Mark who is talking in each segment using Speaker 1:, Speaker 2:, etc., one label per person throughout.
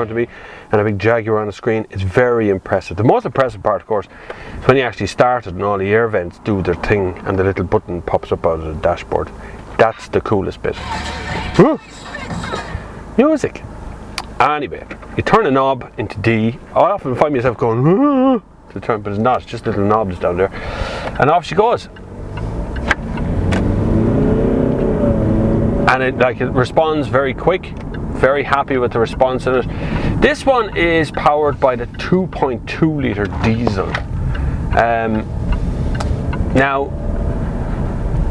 Speaker 1: front of me and a big Jaguar on the screen. It's very impressive. The most impressive part, of course, is when you actually start it and all the air vents do their thing and the little button pops up out of the dashboard. That's the coolest bit. Woo! Music. Anyway, you turn a knob into D. I often find myself going to turn, but it's not. It's just little knobs down there, and off she goes. And it responds very quick. Very happy with the response in it. This one is powered by the 2.2 litre diesel. Now,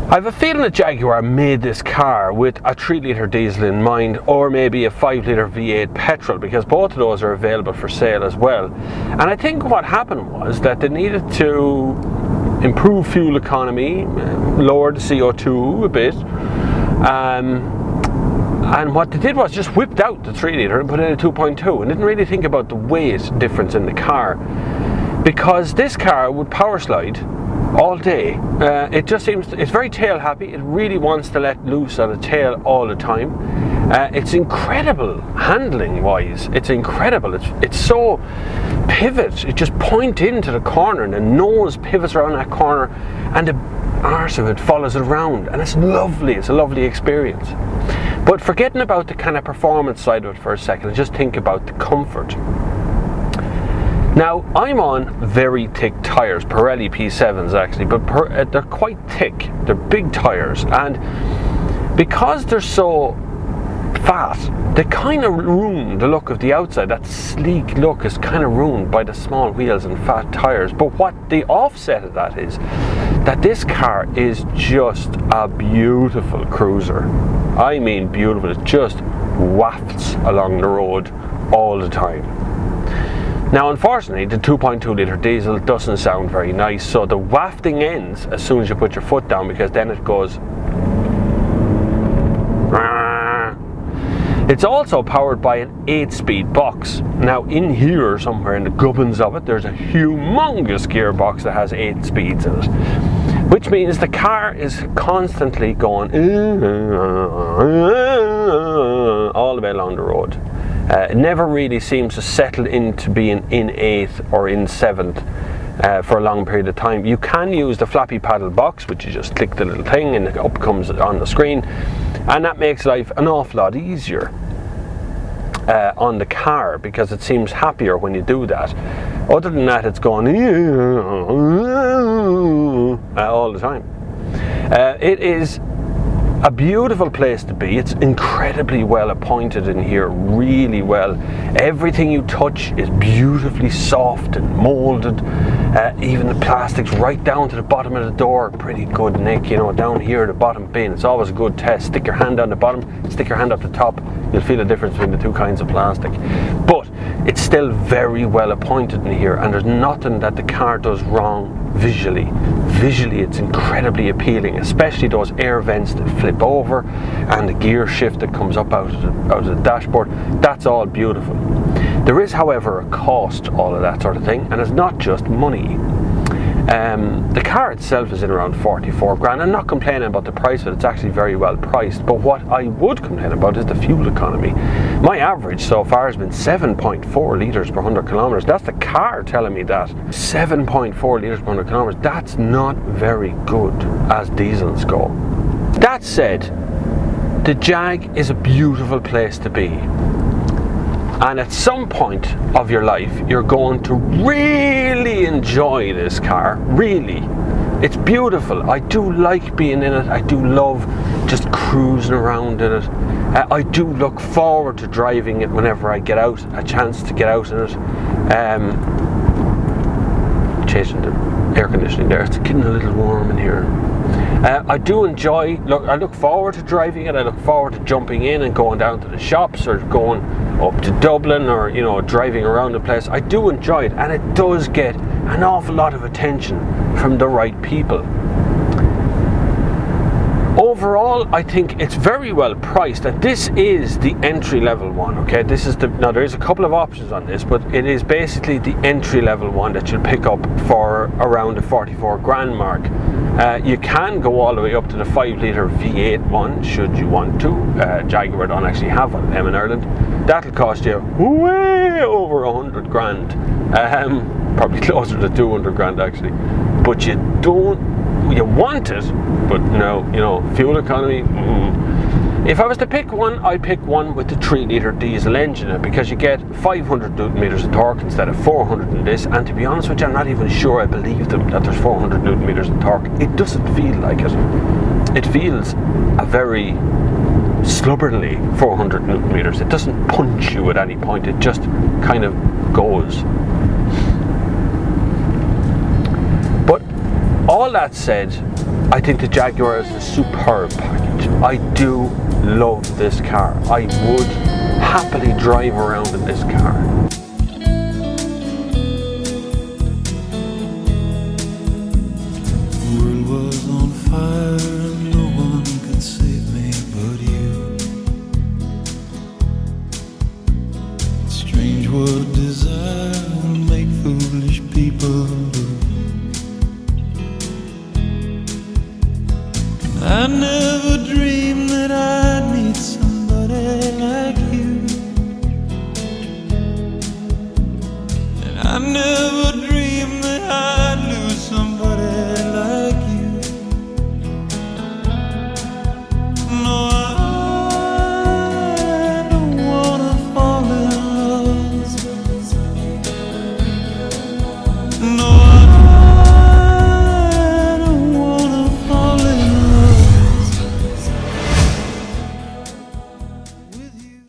Speaker 1: I have a feeling that Jaguar made this car with a 3 litre diesel in mind, or maybe a 5 litre V8 petrol, because both of those are available for sale as well. And I think what happened was that they needed to improve fuel economy, lower the CO2 a bit, and what they did was just whipped out the 3 litre and put in a 2.2 and didn't really think about the weight difference in the car, because this car would power slide all day. It just seems, it's very tail happy. It really wants to let loose on the tail all the time. It's incredible handling wise. It's incredible. It's so pivot. It just point into the corner and the nose pivots around that corner and the arse of it follows it around, and it's lovely. It's a lovely experience. But forgetting about the kind of performance side of it for a second and just think about the comfort. Now, I'm on very thick tyres, Pirelli P7s actually, but they're quite thick. They're big tyres, and because they're so fat, they kind of ruin the look of the outside. That sleek look is kind of ruined by the small wheels and fat tyres. But what the offset of that is that this car is just a beautiful cruiser. I mean beautiful. It just wafts along the road all the time. Now, unfortunately, the 2.2 litre diesel doesn't sound very nice, so the wafting ends as soon as you put your foot down, because then it goes. It's also powered by an 8-speed box. Now, in here somewhere in the gubbins of it, there's a humongous gearbox that has 8 speeds in it, which means the car is constantly going all the way along the road. It never really seems to settle into being in 8th or in 7th for a long period of time. You can use the flappy paddle box, which you just click the little thing and it up comes on the screen, and that makes life an awful lot easier on the car, because it seems happier when you do that. Other than that, it's going all the time. It is a beautiful place to be. It's incredibly well appointed in here, really well. Everything you touch is beautifully soft and molded. Even the plastics right down to the bottom of the door, pretty good, Nick. You know, down here, the bottom bin, it's always a good test. Stick your hand on the bottom, stick your hand up the top. You'll feel the difference between the two kinds of plastic. But it's still very well appointed in here, and there's nothing that the car does wrong visually. Visually, it's incredibly appealing, especially those air vents that flip over and the gear shift that comes up out of the dashboard. That's all beautiful. There is, however, a cost to all of that sort of thing, and it's not just money. The car itself is in around 44 grand. I'm not complaining about the price of it. It's actually very well priced. But what I would complain about is the fuel economy. My average so far has been 7.4 litres per 100 kilometres. That's the car telling me that. 7.4 litres per 100 kilometres. That's not very good as diesels go. That said, the Jag is a beautiful place to be. And at some point of your life, you're going to really enjoy this car, really. It's beautiful. I do like being in it. I do love just cruising around in it. I do look forward to driving it whenever I get out, a chance to get out in it. Changing the air conditioning there, it's getting a little warm in here. I do enjoy, I look forward to driving it. I look forward to jumping in and going down to the shops or going up to Dublin, or, you know, driving around the place. I do enjoy it, and it does get an awful lot of attention from the right people. Overall, I think it's very well priced, and this is the entry level one. Okay, this is now there is a couple of options on this, but it is basically the entry level one that you'll pick up for around the 44 grand mark. You can go all the way up to the 5-litre V8 one should you want to. Jaguar don't actually have one of them in Ireland. That'll cost you way over 100 grand. Probably closer to 200 grand actually. But you want it, but no, you know, fuel economy. If I was to pick one, I'd pick one with the 3-litre diesel engine in it, because you get 500 newton meters of torque instead of 400 in this. And to be honest with you, I'm not even sure I believe them that there's 400 newton meters of torque. It doesn't feel like it. It feels a very slubberly 400 newton meters. It doesn't punch you at any point. It just kind of goes. But all that said, I think the Jaguar is a superb package. I do love this car. I would happily drive around in this car.